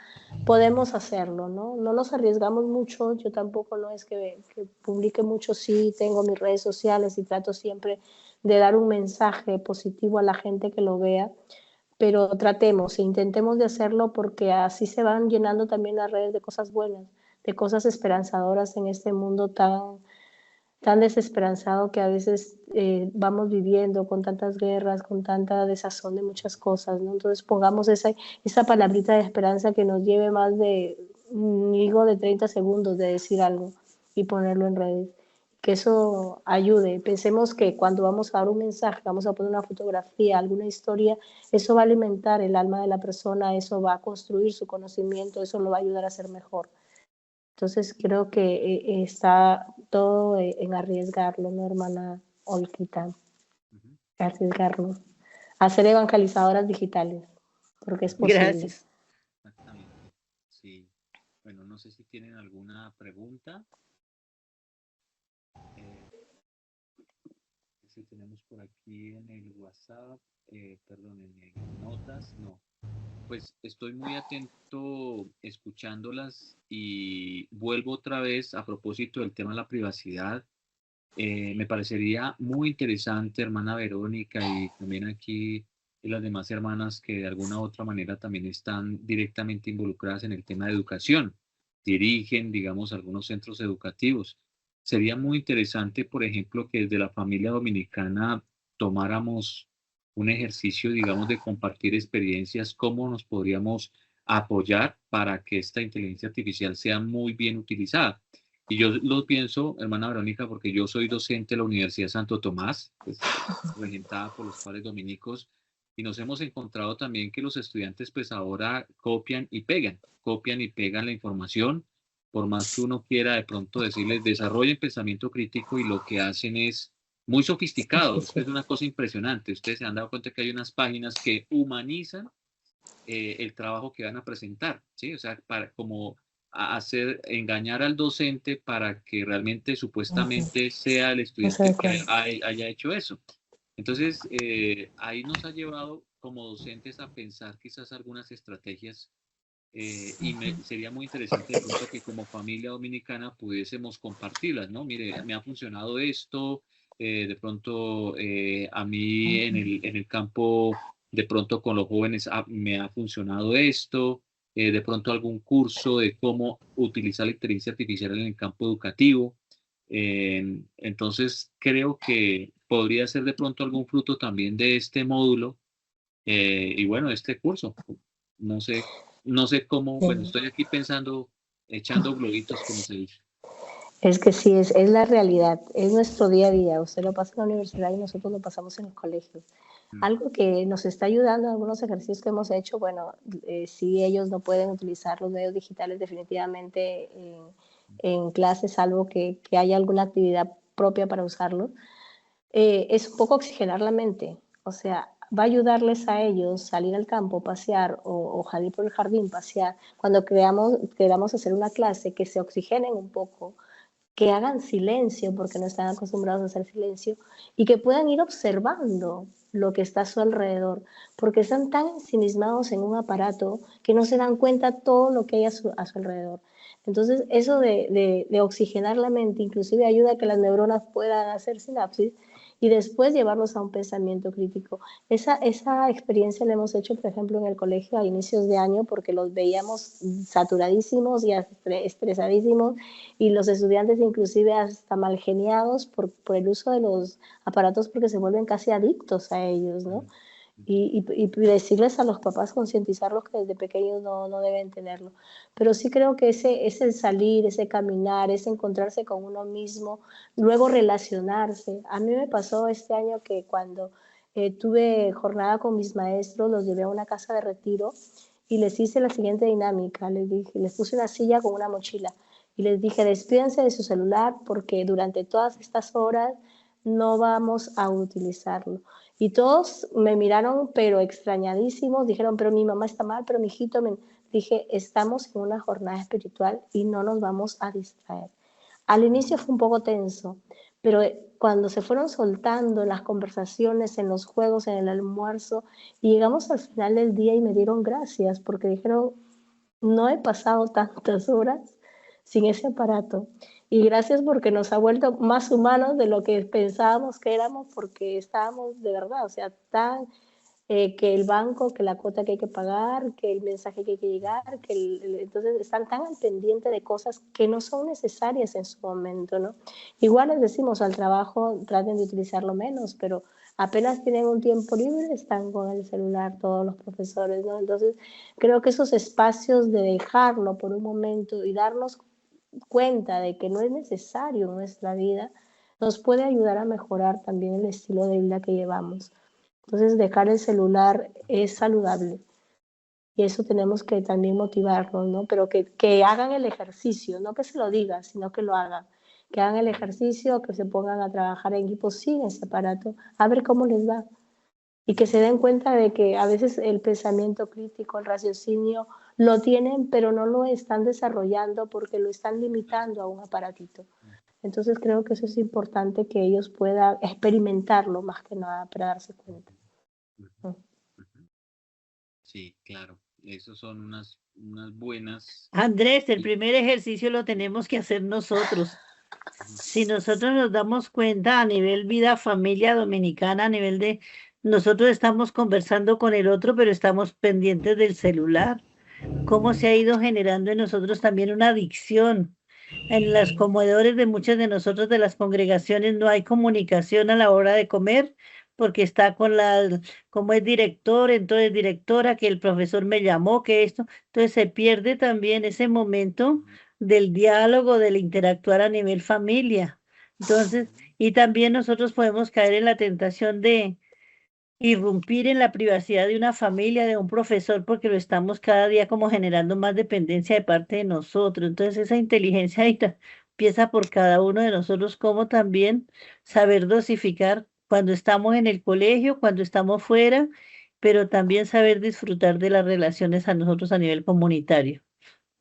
podemos hacerlo, ¿no? No nos arriesgamos mucho, yo tampoco no es que publique mucho, sí, tengo mis redes sociales y trato siempre de dar un mensaje positivo a la gente que lo vea, pero tratemos e intentemos de hacerlo porque así se van llenando también las redes de cosas buenas, de cosas esperanzadoras en este mundo tan desesperanzado que a veces vamos viviendo con tantas guerras, con tanta desazón de muchas cosas, ¿no? Entonces pongamos esa palabrita de esperanza que nos lleve más de un higo de 30 segundos de decir algo y ponerlo en redes. Que eso ayude. Pensemos que cuando vamos a dar un mensaje, vamos a poner una fotografía, alguna historia, eso va a alimentar el alma de la persona, eso va a construir su conocimiento, eso lo va a ayudar a ser mejor. Entonces creo que está todo en arriesgarlo, ¿no, hermana Olquita? Arriesgarnos a ser evangelizadoras digitales, porque es posible. Gracias. Exactamente. Sí. Bueno, no sé si tienen alguna pregunta. Si tenemos por aquí en el WhatsApp, perdón, en el notas, no. Pues estoy muy atento escuchándolas y vuelvo otra vez a propósito del tema de la privacidad. Me parecería muy interesante, hermana Verónica, y también aquí las demás hermanas que de alguna u otra manera también están directamente involucradas en el tema de educación, dirigen, digamos, algunos centros educativos. Sería muy interesante, por ejemplo, que desde la familia dominicana tomáramos un ejercicio, digamos, de compartir experiencias, cómo nos podríamos apoyar para que esta inteligencia artificial sea muy bien utilizada. Y yo lo pienso, hermana Verónica, porque yo soy docente de la Universidad Santo Tomás, pues, regentada por los padres dominicos, y nos hemos encontrado también que los estudiantes pues ahora copian y pegan la información, por más que uno quiera de pronto decirles desarrollen pensamiento crítico y lo que hacen es muy sofisticado, es una cosa impresionante. Ustedes se han dado cuenta que hay unas páginas que humanizan el trabajo que van a presentar, ¿sí? O sea, como engañar al docente para que realmente supuestamente sea el estudiante que haya hecho eso. Entonces, ahí nos ha llevado como docentes a pensar quizás algunas estrategias sería muy interesante de pronto que como familia dominicana pudiésemos compartirlas, ¿no? Mire, me ha funcionado esto, de pronto a mí en el campo, de pronto con los jóvenes me ha funcionado esto, de pronto algún curso de cómo utilizar la inteligencia artificial en el campo educativo. Entonces, creo que podría ser de pronto algún fruto también de este módulo y bueno, este curso. No sé, no sé cómo, bueno, estoy aquí pensando, echando globitos, como se dice. Es que sí, es la realidad, es nuestro día a día. Usted lo pasa en la universidad y nosotros lo pasamos en los colegios. Algo que nos está ayudando en algunos ejercicios que hemos hecho, bueno, si ellos no pueden utilizar los medios digitales definitivamente en clases, salvo que haya alguna actividad propia para usarlo, es un poco oxigenar la mente. O sea, va a ayudarles a ellos salir al campo, pasear o salir por el jardín, pasear. Cuando queramos hacer una clase, que se oxigenen un poco, que hagan silencio porque no están acostumbrados a hacer silencio y que puedan ir observando lo que está a su alrededor, porque están tan ensimismados en un aparato que no se dan cuenta todo lo que hay a su alrededor. Entonces, eso de oxigenar la mente inclusive ayuda a que las neuronas puedan hacer sinapsis y después llevarlos a un pensamiento crítico. Esa experiencia la hemos hecho, por ejemplo, en el colegio a inicios de año porque los veíamos saturadísimos y estresadísimos y los estudiantes inclusive hasta mal geniados por el uso de los aparatos porque se vuelven casi adictos a ellos, ¿no? Y decirles a los papás, concientizarlos que desde pequeños no deben tenerlo. Pero sí creo que ese salir, ese caminar, ese encontrarse con uno mismo, luego relacionarse. A mí me pasó este año que cuando tuve jornada con mis maestros, los llevé a una casa de retiro y les hice la siguiente dinámica. Les puse una silla con una mochila y les dije, despídense de su celular porque durante todas estas horas no vamos a utilizarlo. Y todos me miraron, pero extrañadísimos, dijeron, pero mi mamá está mal, pero mi hijito, dije, estamos en una jornada espiritual y no nos vamos a distraer. Al inicio fue un poco tenso, pero cuando se fueron soltando en las conversaciones, en los juegos, en el almuerzo, y llegamos al final del día y me dieron gracias, porque dijeron, no he pasado tantas horas sin ese aparato. Y gracias porque nos ha vuelto más humanos de lo que pensábamos que éramos, porque estábamos de verdad, o sea, que el banco, que la cuota que hay que pagar, que el mensaje que hay que llegar, entonces están tan al pendiente de cosas que no son necesarias en su momento, ¿no? Igual les decimos al trabajo, traten de utilizarlo menos, pero apenas tienen un tiempo libre, están con el celular todos los profesores, ¿no? Entonces, creo que esos espacios de dejarlo por un momento y darnos cuenta de que no es necesario en nuestra vida, nos puede ayudar a mejorar también el estilo de vida que llevamos. Entonces, dejar el celular es saludable y eso tenemos que también motivarnos, ¿no? Pero que hagan el ejercicio, no que se lo digan, sino que lo hagan. Que hagan el ejercicio, que se pongan a trabajar en equipo sin ese aparato, a ver cómo les va. Y que se den cuenta de que a veces el pensamiento crítico, el raciocinio, lo tienen, pero no lo están desarrollando porque lo están limitando a un aparatito. Entonces creo que eso es importante que ellos puedan experimentarlo más que nada para darse cuenta. Sí, claro. Esos son unas buenas... Andrés, el primer ejercicio lo tenemos que hacer nosotros. Si nosotros nos damos cuenta a nivel vida, familia dominicana, a nivel de... Nosotros estamos conversando con el otro, pero estamos pendientes del celular. Cómo se ha ido generando en nosotros también una adicción. En los comedores de muchas de nosotros de las congregaciones no hay comunicación a la hora de comer porque está como es director, entonces directora, que el profesor me llamó, que esto, entonces se pierde también ese momento del diálogo, del interactuar a nivel familia. Entonces, y también nosotros podemos caer en la tentación de irrumpir en la privacidad de una familia, de un profesor, porque lo estamos cada día como generando más dependencia de parte de nosotros. Entonces esa inteligencia empieza por cada uno de nosotros, como también saber dosificar cuando estamos en el colegio, cuando estamos fuera, pero también saber disfrutar de las relaciones a nosotros a nivel comunitario.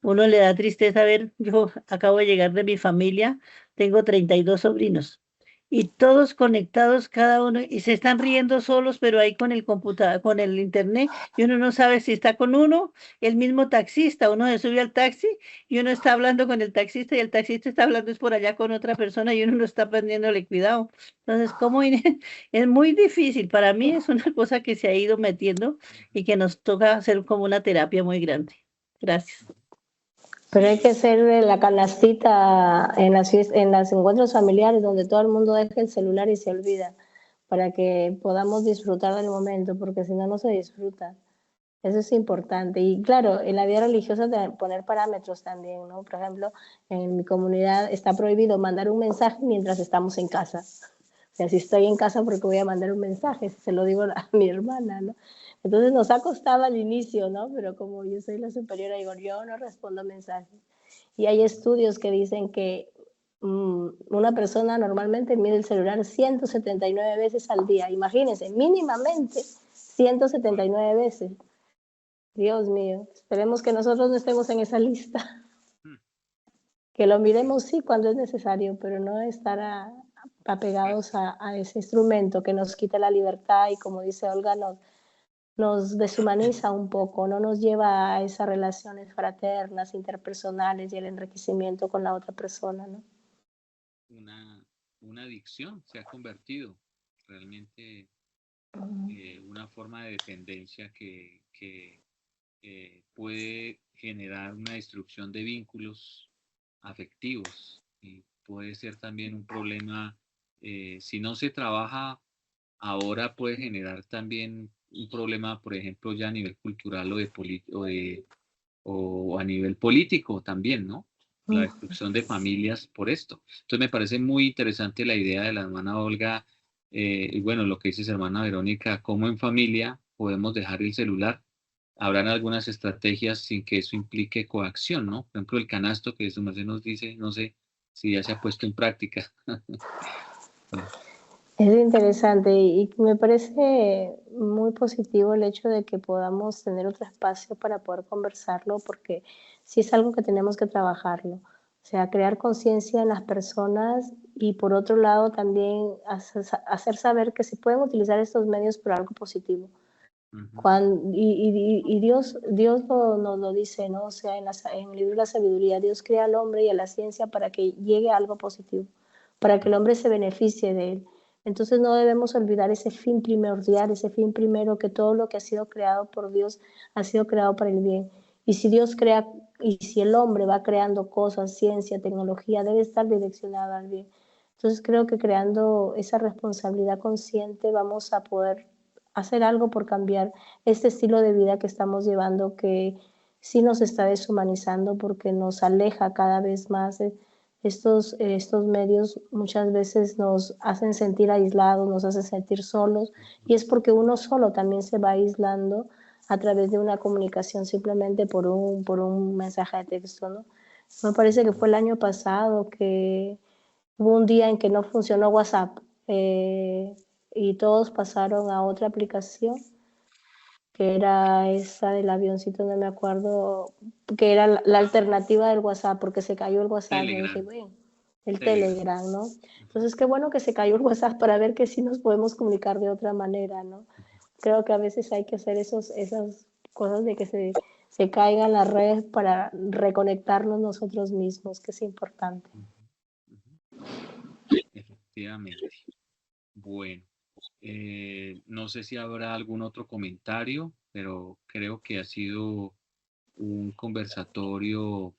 uno le da tristeza ver, yo acabo de llegar de mi familia, tengo 32 sobrinos y todos conectados cada uno y se están riendo solos, pero ahí con el computador, con el internet, y uno no sabe si está con uno, el mismo taxista, uno se sube al taxi y uno está hablando con el taxista y el taxista está hablando es por allá con otra persona y uno no está prendiéndole cuidado. Entonces, ¿cómo es muy difícil? Para mí es una cosa que se ha ido metiendo y que nos toca hacer como una terapia muy grande. Gracias. Pero hay que ser de la canastita en los encuentros familiares donde todo el mundo deja el celular y se olvida, para que podamos disfrutar del momento, porque si no, no se disfruta. Eso es importante. Y claro, en la vida religiosa poner parámetros también, ¿no? Por ejemplo, en mi comunidad está prohibido mandar un mensaje mientras estamos en casa. O sea, si estoy en casa, ¿por qué voy a mandar un mensaje? Se lo digo a mi hermana, ¿no? Entonces nos ha costado al inicio, ¿no? Pero como yo soy la superiora, digo, yo no respondo mensajes. Y hay estudios que dicen que una persona normalmente mide el celular 179 veces al día. Imagínense, mínimamente 179 veces. Dios mío, esperemos que nosotros no estemos en esa lista. Que lo miremos, sí, cuando es necesario, pero no estar apegados a ese instrumento que nos quita la libertad y, como dice Olga, nos deshumaniza un poco, no nos lleva a esas relaciones fraternas, interpersonales y el enriquecimiento con la otra persona, ¿no? Una adicción se ha convertido realmente una forma de dependencia que puede generar una destrucción de vínculos afectivos y puede ser también un problema, si no se trabaja ahora puede generar también un problema, por ejemplo, ya a nivel cultural o a nivel político también, ¿no? La destrucción de familias por esto. Entonces me parece muy interesante la idea de la hermana Olga y bueno, lo que dice su hermana Verónica, cómo en familia podemos dejar el celular. Habrán algunas estrategias sin que eso implique coacción, ¿no? Por ejemplo, el canasto que su merced nos dice, no sé si ya se ha puesto en práctica. Es interesante y me parece muy positivo el hecho de que podamos tener otro espacio para poder conversarlo, porque sí es algo que tenemos que trabajarlo. O sea, crear conciencia en las personas y por otro lado también hacer saber que se pueden utilizar estos medios por algo positivo. Y Dios nos lo dice, ¿no? O sea, en el libro de la sabiduría, Dios crea al hombre y a la ciencia para que llegue a algo positivo, para que el hombre se beneficie de él. Entonces no debemos olvidar ese fin primordial, ese fin primero, que todo lo que ha sido creado por Dios ha sido creado para el bien. Y si Dios crea, y si el hombre va creando cosas, ciencia, tecnología, debe estar direccionado al bien. Entonces creo que creando esa responsabilidad consciente vamos a poder hacer algo por cambiar este estilo de vida que estamos llevando, que sí nos está deshumanizando porque nos aleja cada vez más. Estos medios muchas veces nos hacen sentir aislados, nos hacen sentir solos, y es porque uno solo también se va aislando a través de una comunicación simplemente por un mensaje de texto, ¿no? Me parece que fue el año pasado que hubo un día en que no funcionó WhatsApp y todos pasaron a otra aplicación que era esa del avioncito, no me acuerdo, que era la alternativa del WhatsApp, porque se cayó el WhatsApp. Y dije, bueno, el Telegram, ¿no? Entonces, qué bueno que se cayó el WhatsApp para ver que sí nos podemos comunicar de otra manera, ¿no? Creo que a veces hay que hacer esas cosas de que se caigan las redes para reconectarnos nosotros mismos, que es importante. Efectivamente. Bueno. No sé si habrá algún otro comentario, pero creo que ha sido un conversatorio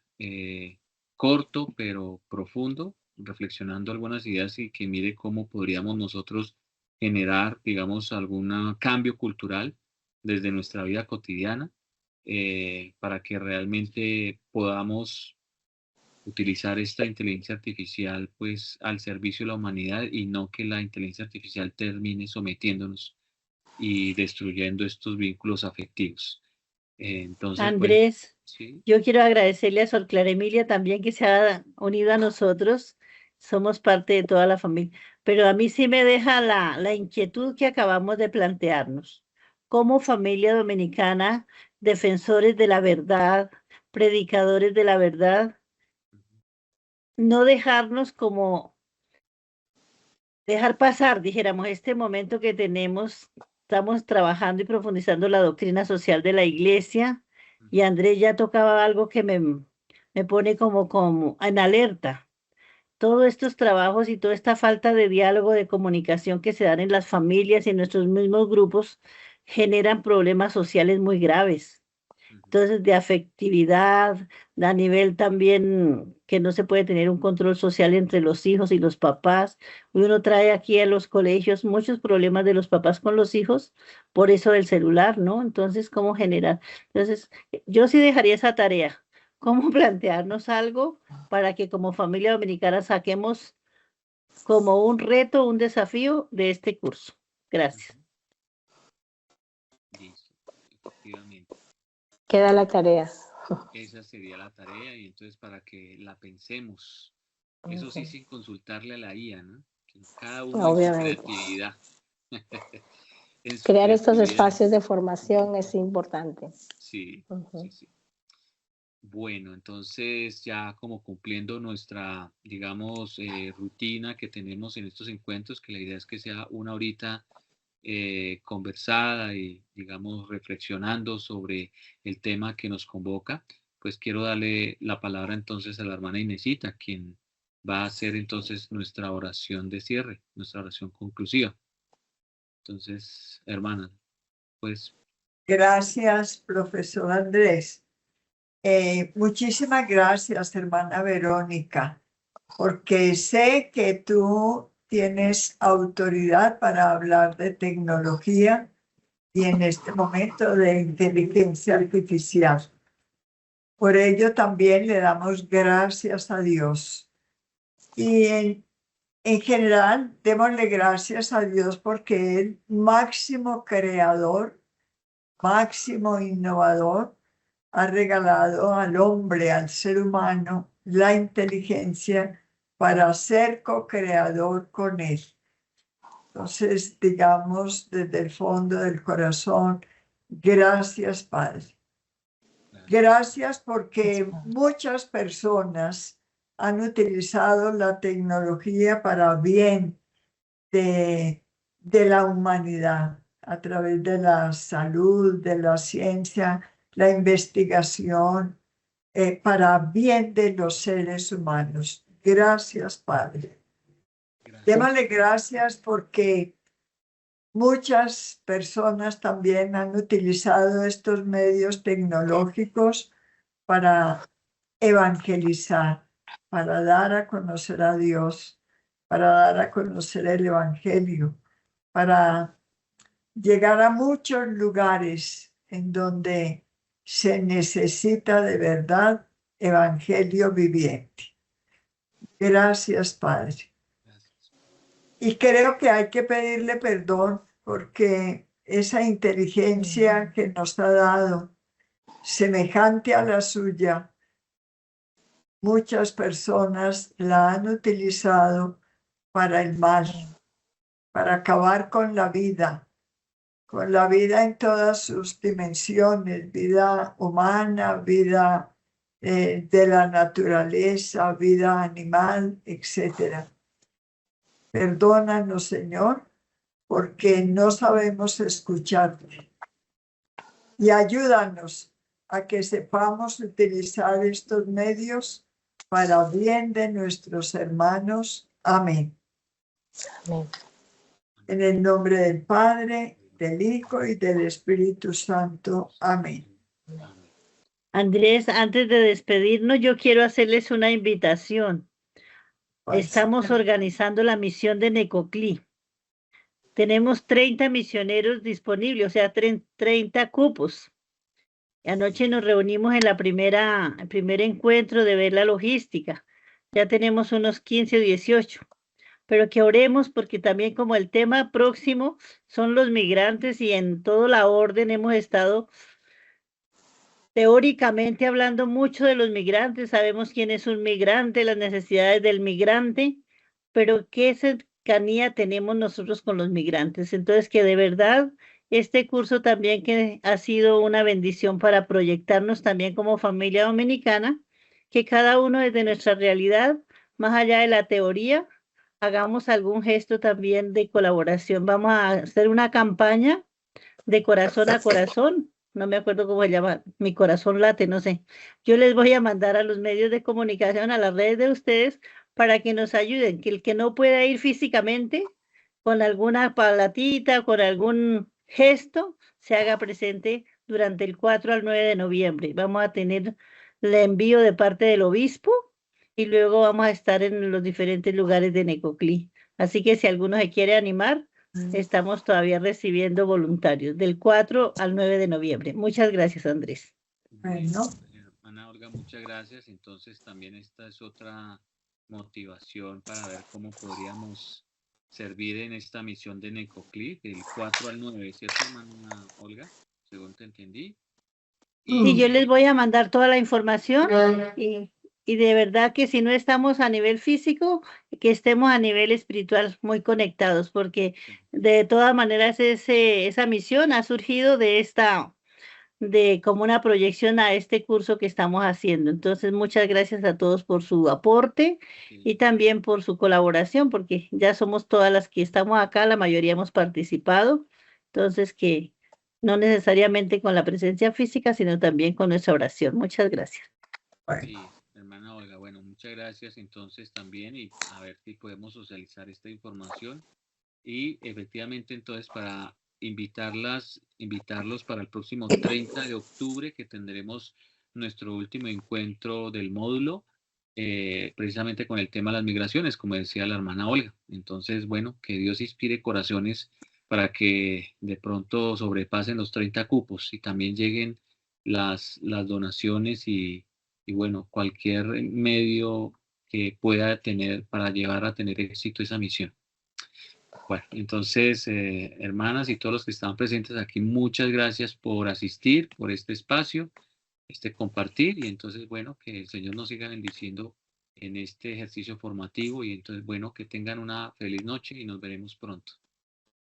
corto pero profundo, reflexionando algunas ideas y que mire cómo podríamos nosotros generar, digamos, algún cambio cultural desde nuestra vida cotidiana para que realmente podamos utilizar esta inteligencia artificial pues al servicio de la humanidad y no que la inteligencia artificial termine sometiéndonos y destruyendo estos vínculos afectivos. Entonces, Andrés, pues, ¿sí? Yo quiero agradecerle a Sor Clara Emilia también que se ha unido a nosotros. Somos parte de toda la familia. Pero a mí sí me deja la inquietud que acabamos de plantearnos. Como familia dominicana, defensores de la verdad, predicadores de la verdad, no dejarnos como dejar pasar, dijéramos, este momento que tenemos. Estamos trabajando y profundizando la doctrina social de la iglesia, y Andrés ya tocaba algo que me pone como en alerta. Todos estos trabajos y toda esta falta de diálogo, de comunicación que se dan en las familias y en nuestros mismos grupos generan problemas sociales muy graves. Entonces, de afectividad, a nivel también que no se puede tener un control social entre los hijos y los papás. Uno trae aquí a los colegios muchos problemas de los papás con los hijos, por eso del celular, ¿no? Entonces, ¿cómo generar? Entonces, yo sí dejaría esa tarea, cómo plantearnos algo para que como familia dominicana saquemos como un reto, un desafío de este curso. Gracias. Listo, efectivamente. Queda la tarea. Esa sería la tarea, y entonces para que la pensemos, eso sí, sin consultarle a la IA, ¿no? Que cada uno en su Obviamente. creatividad. En su Crear estos creatividad. espacios de formación es importante. Sí, Ujú. sí, sí. Bueno, entonces ya como cumpliendo nuestra, digamos, rutina que tenemos en estos encuentros, que la idea es que sea una horita conversada y, digamos, reflexionando sobre el tema que nos convoca, pues quiero darle la palabra entonces a la hermana Inesita, quien va a hacer entonces nuestra oración de cierre, nuestra oración conclusiva. Entonces, hermana, pues... Gracias, profesor Andrés. Muchísimas gracias, hermana Verónica, porque sé que tú tienes autoridad para hablar de tecnología y en este momento de inteligencia artificial. Por ello también le damos gracias a Dios. Y en general, démosle gracias a Dios porque el máximo creador, máximo innovador, ha regalado al hombre, al ser humano, la inteligencia para ser co-creador con él. Entonces, digamos desde el fondo del corazón, gracias, Padre. Gracias porque muchas personas han utilizado la tecnología para bien de la humanidad, a través de la salud, de la ciencia, la investigación, para bien de los seres humanos. Gracias, Padre. Démosle gracias porque muchas personas también han utilizado estos medios tecnológicos para evangelizar, para dar a conocer a Dios, para dar a conocer el Evangelio, para llegar a muchos lugares en donde se necesita de verdad evangelio viviente. Gracias, Padre. Y creo que hay que pedirle perdón porque esa inteligencia que nos ha dado, semejante a la suya, muchas personas la han utilizado para el mal, para acabar con la vida en todas sus dimensiones, vida humana, vida de la naturaleza, vida animal, etc. Perdónanos, Señor, porque no sabemos escucharte. Y ayúdanos a que sepamos utilizar estos medios para bien de nuestros hermanos. Amén. Amén. En el nombre del Padre, del Hijo y del Espíritu Santo. Amén. Andrés, antes de despedirnos, yo quiero hacerles una invitación. Estamos organizando la misión de Necoclí. Tenemos 30 misioneros disponibles, o sea, 30 cupos. Anoche nos reunimos en el primer encuentro de ver la logística. Ya tenemos unos 15 o 18. Pero que oremos porque también como el tema próximo son los migrantes y en toda la orden hemos estado teóricamente hablando mucho de los migrantes, sabemos quién es un migrante, las necesidades del migrante, pero qué cercanía tenemos nosotros con los migrantes. Entonces, que de verdad este curso también que ha sido una bendición para proyectarnos también como familia dominicana, que cada uno desde nuestra realidad, más allá de la teoría, hagamos algún gesto también de colaboración. Vamos a hacer una campaña de corazón a corazón, no me acuerdo cómo se llama, mi corazón late, no sé. Yo les voy a mandar a los medios de comunicación, a las redes de ustedes, para que nos ayuden, que el que no pueda ir físicamente, con alguna palatita, con algún gesto, se haga presente durante el 4 al 9 de noviembre. Vamos a tener el envío de parte del obispo y luego vamos a estar en los diferentes lugares de Necoclí. Así que si alguno se quiere animar, estamos todavía recibiendo voluntarios del 4 al 9 de noviembre. Muchas gracias, Andrés. Bueno. Hermana Olga, muchas gracias. Entonces también esta es otra motivación para ver cómo podríamos servir en esta misión de Necoclí del 4 al 9, ¿cierto, hermana Olga? Según te entendí. Y yo les voy a mandar toda la información y de verdad que si no estamos a nivel físico, que estemos a nivel espiritual muy conectados, porque de todas maneras esa misión ha surgido de como una proyección a este curso que estamos haciendo. Entonces, muchas gracias a todos por su aporte y también por su colaboración, porque ya somos todas las que estamos acá, la mayoría hemos participado. Entonces, que no necesariamente con la presencia física, sino también con nuestra oración. Muchas gracias. Sí, hermana Olga, bueno, muchas gracias entonces también y a ver si podemos socializar esta información y efectivamente entonces para invitarlos para el próximo 30 de octubre que tendremos nuestro último encuentro del módulo precisamente con el tema de las migraciones, como decía la hermana Olga. Entonces, bueno, que Dios inspire corazones para que de pronto sobrepasen los 30 cupos y también lleguen las donaciones y bueno, cualquier medio que pueda tener para llevar a tener éxito esa misión. Bueno, entonces, hermanas y todos los que están presentes aquí, muchas gracias por asistir, por este espacio, este compartir y entonces, bueno, que el Señor nos siga bendiciendo en este ejercicio formativo y entonces, bueno, que tengan una feliz noche y nos veremos pronto.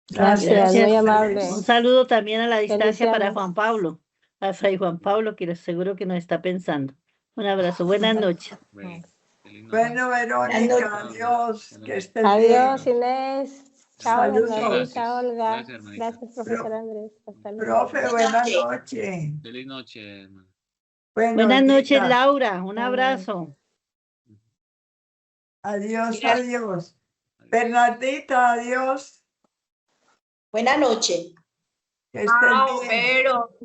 Gracias, muy amable. Un saludo también a la distancia para Bendiciones. Juan Pablo, a Fray Juan Pablo, que seguro que nos está pensando. Un abrazo, buenas noches. Bueno, feliz noche. Bueno, Verónica, adiós, que estés Adiós, bien. Inés. Chao, Saludos. Bernardita, Olga. Gracias, hermanita. Gracias, profesor Andrés. Hasta luego. Profe, buenas noches. Feliz noche, hermano. Bueno, Buenas noches, Olguita, Laura. Un abrazo. adiós, adiós. Bernardita, adiós. Buenas noches. Que estés Chao, bien. Vero.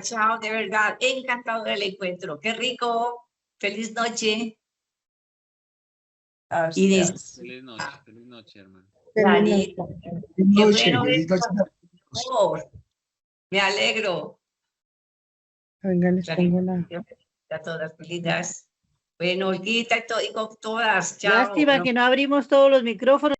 Chao, de verdad. Encantado del encuentro. Qué rico. Feliz noche. Gracias. Feliz noche, hermano. Dani, qué bueno feliz ver- noche. Oh, me alegro. Venga, les pongo la... A todas lindas. Bueno, Olguita y con todas. Chao. Lástima que no abrimos todos los micrófonos.